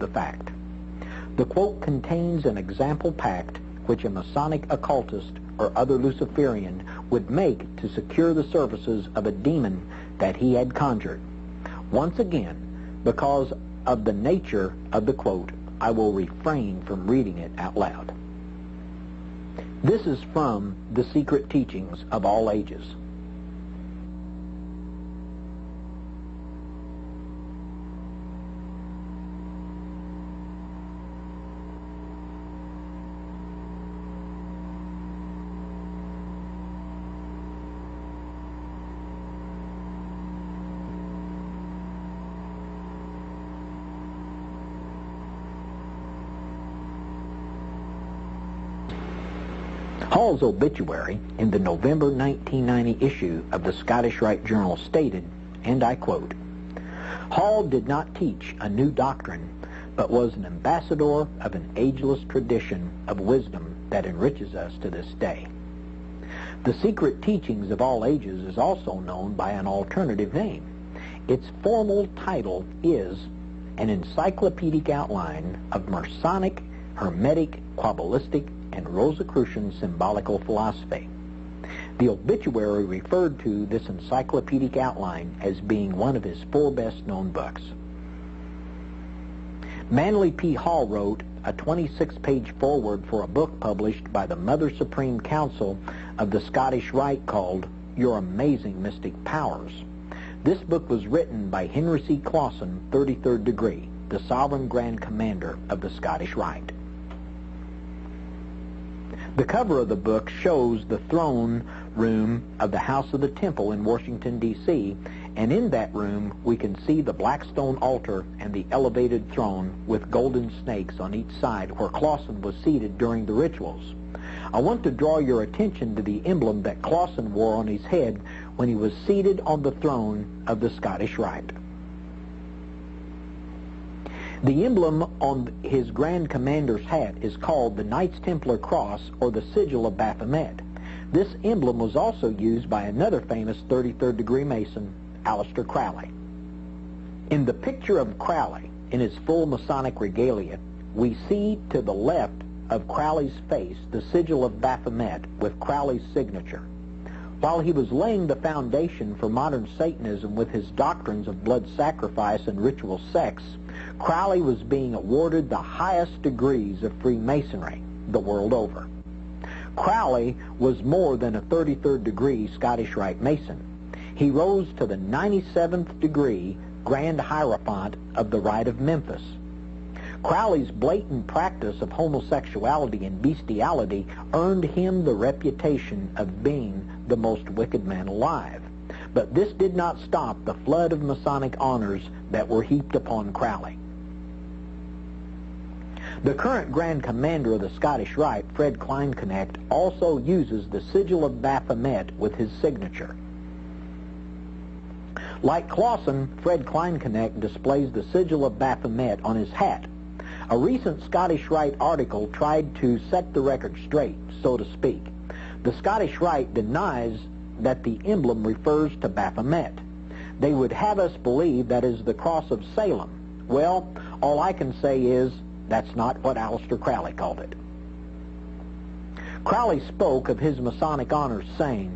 the fact. The quote contains an example pact which a Masonic occultist or other Luciferian would make to secure the services of a demon that he had conjured. Once again, because of the nature of the quote, I will refrain from reading it out loud. This is from The Secret Teachings of All Ages. Hall's obituary in the November 1990 issue of the Scottish Rite Journal stated, and I quote, "Hall did not teach a new doctrine, but was an ambassador of an ageless tradition of wisdom that enriches us to this day." The Secret Teachings of All Ages is also known by an alternative name. Its formal title is An Encyclopedic Outline of Masonic, Hermetic, Kabbalistic, and Rosicrucian Symbolical Philosophy. The obituary referred to this encyclopedic outline as being one of his 4 best-known books. Manly P. Hall wrote a 26-page foreword for a book published by the Mother Supreme Council of the Scottish Rite called Your Amazing Mystic Powers. This book was written by Henry C. Clausen, 33rd degree, the Sovereign Grand Commander of the Scottish Rite. The cover of the book shows the throne room of the House of the Temple in Washington, D.C., and in that room we can see the black stone altar and the elevated throne with golden snakes on each side where Clausen was seated during the rituals. I want to draw your attention to the emblem that Clausen wore on his head when he was seated on the throne of the Scottish Rite. The emblem on his Grand Commander's hat is called the Knights Templar Cross or the Sigil of Baphomet. This emblem was also used by another famous 33rd degree Mason, Aleister Crowley. In the picture of Crowley, in his full Masonic regalia, we see to the left of Crowley's face the Sigil of Baphomet with Crowley's signature. While he was laying the foundation for modern Satanism with his doctrines of blood sacrifice and ritual sex, Crowley was being awarded the highest degrees of Freemasonry the world over. Crowley was more than a 33rd degree Scottish Rite Mason. He rose to the 97th degree Grand Hierophant of the Rite of Memphis. Crowley's blatant practice of homosexuality and bestiality earned him the reputation of being the most wicked man alive. But this did not stop the flood of Masonic honors that were heaped upon Crowley. The current Grand Commander of the Scottish Rite, Fred Kleinknecht, also uses the Sigil of Baphomet with his signature. Like Clausen, Fred Kleinknecht displays the Sigil of Baphomet on his hat. A recent Scottish Rite article tried to set the record straight, so to speak. The Scottish Rite denies that the emblem refers to Baphomet. They would have us believe that is the cross of Salem. Well, all I can say is that's not what Aleister Crowley called it. Crowley spoke of his Masonic honors saying,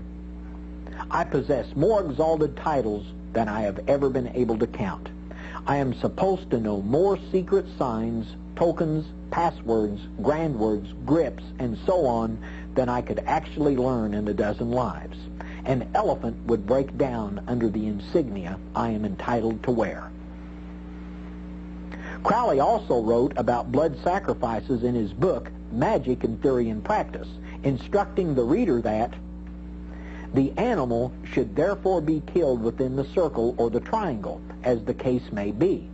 "I possess more exalted titles than I have ever been able to count. I am supposed to know more secret signs, tokens, passwords, grand words, grips, and so on than I could actually learn in a dozen lives. An elephant would break down under the insignia I am entitled to wear." Crowley also wrote about blood sacrifices in his book, Magic in Theory and Practice, instructing the reader that the animal should therefore be killed within the circle or the triangle, as the case may be,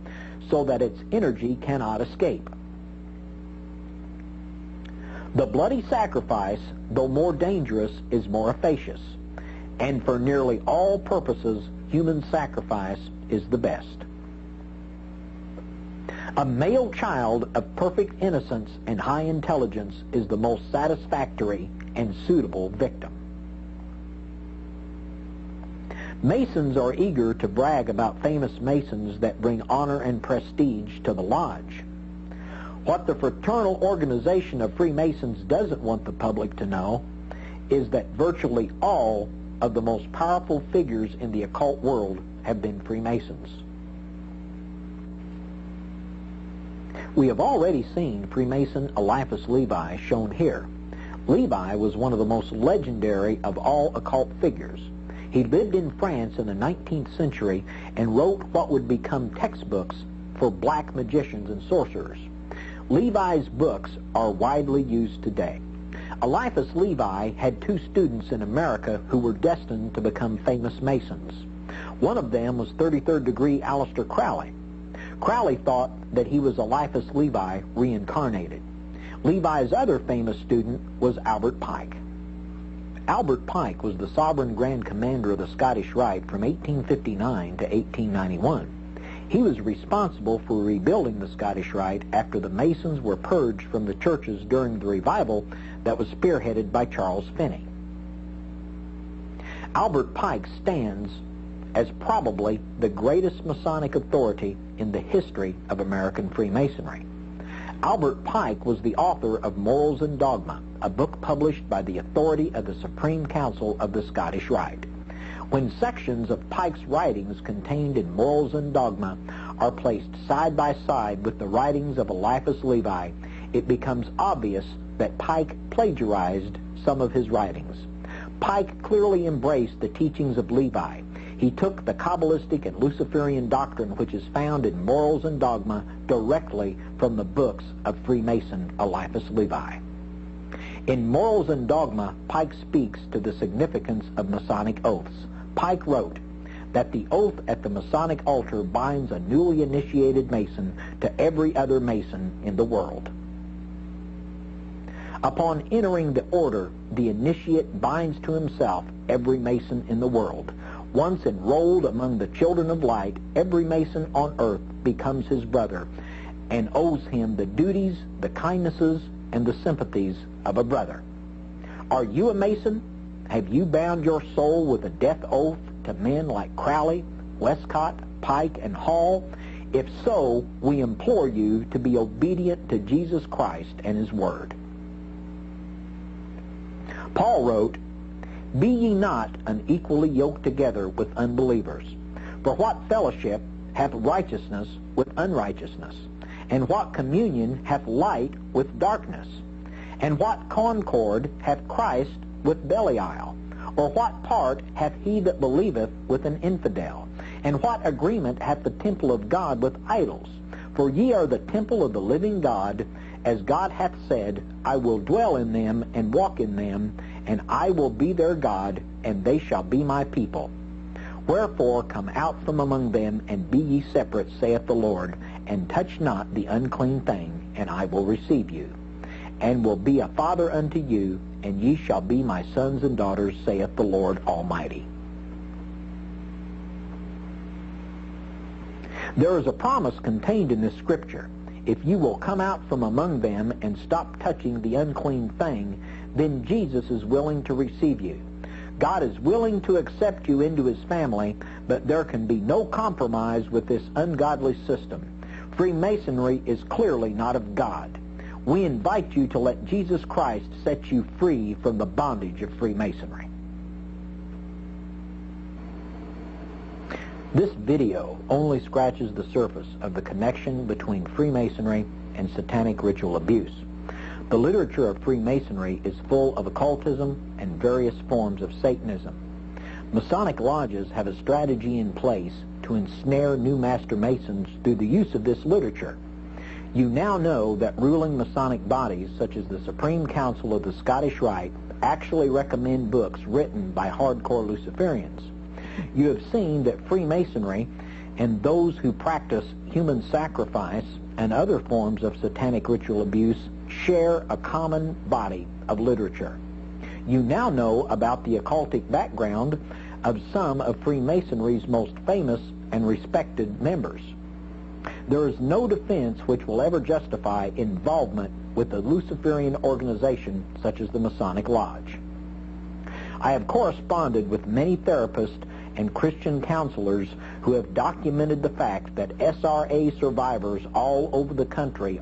so that its energy cannot escape. The bloody sacrifice, though more dangerous, is more efficacious, and for nearly all purposes, human sacrifice is the best. A male child of perfect innocence and high intelligence is the most satisfactory and suitable victim. Masons are eager to brag about famous Masons that bring honor and prestige to the lodge. What the fraternal organization of Freemasons doesn't want the public to know is that virtually all of the most powerful figures in the occult world have been Freemasons. We have already seen Freemason Eliphas Levi shown here. Levi was one of the most legendary of all occult figures. He lived in France in the 19th century and wrote what would become textbooks for black magicians and sorcerers. Levi's books are widely used today. Eliphas Levi had two students in America who were destined to become famous Masons. One of them was 33rd degree Aleister Crowley. Crowley thought that he was Eliphas Levi reincarnated. Levi's other famous student was Albert Pike. Albert Pike was the Sovereign Grand Commander of the Scottish Rite from 1859 to 1891. He was responsible for rebuilding the Scottish Rite after the Masons were purged from the churches during the revival that was spearheaded by Charles Finney. Albert Pike stands as probably the greatest Masonic authority in the history of American Freemasonry. Albert Pike was the author of Morals and Dogma, a book published by the authority of the Supreme Council of the Scottish Rite. When sections of Pike's writings contained in Morals and Dogma are placed side by side with the writings of Eliphas Levi, it becomes obvious that Pike plagiarized some of his writings. Pike clearly embraced the teachings of Levi. He took the Kabbalistic and Luciferian doctrine which is found in Morals and Dogma directly from the books of Freemason Eliphas Levi. In Morals and Dogma, Pike speaks to the significance of Masonic oaths. Pike wrote that the oath at the Masonic altar binds a newly initiated Mason to every other Mason in the world. Upon entering the order, the initiate binds to himself every Mason in the world. Once enrolled among the children of light, every Mason on earth becomes his brother and owes him the duties, the kindnesses, and the sympathies of a brother. Are you a Mason? Have you bound your soul with a death oath to men like Crowley, Westcott, Pike, and Hall? If so, we implore you to be obedient to Jesus Christ and His Word. Paul wrote, "Be ye not unequally yoked together with unbelievers. For what fellowship hath righteousness with unrighteousness? And what communion hath light with darkness? And what concord hath Christ with Belial? Or what part hath he that believeth with an infidel? And what agreement hath the temple of God with idols? For ye are the temple of the living God, as God hath said, I will dwell in them and walk in them, and I will be their God, and they shall be my people. Wherefore come out from among them, and be ye separate, saith the Lord, and touch not the unclean thing, and I will receive you, and will be a father unto you, and ye shall be my sons and daughters, saith the Lord Almighty." There is a promise contained in this scripture. If you will come out from among them and stop touching the unclean thing, then Jesus is willing to receive you. God is willing to accept you into His family, but there can be no compromise with this ungodly system. Freemasonry is clearly not of God. We invite you to let Jesus Christ set you free from the bondage of Freemasonry. This video only scratches the surface of the connection between Freemasonry and satanic ritual abuse. The literature of Freemasonry is full of occultism and various forms of Satanism. Masonic lodges have a strategy in place to ensnare new Master Masons through the use of this literature. You now know that ruling Masonic bodies, such as the Supreme Council of the Scottish Rite, actually recommend books written by hardcore Luciferians. You have seen that Freemasonry and those who practice human sacrifice and other forms of satanic ritual abuse share a common body of literature. You now know about the occultic background of some of Freemasonry's most famous and respected members. There is no defense which will ever justify involvement with a Luciferian organization such as the Masonic Lodge. I have corresponded with many therapists and Christian counselors who have documented the fact that SRA survivors all over the country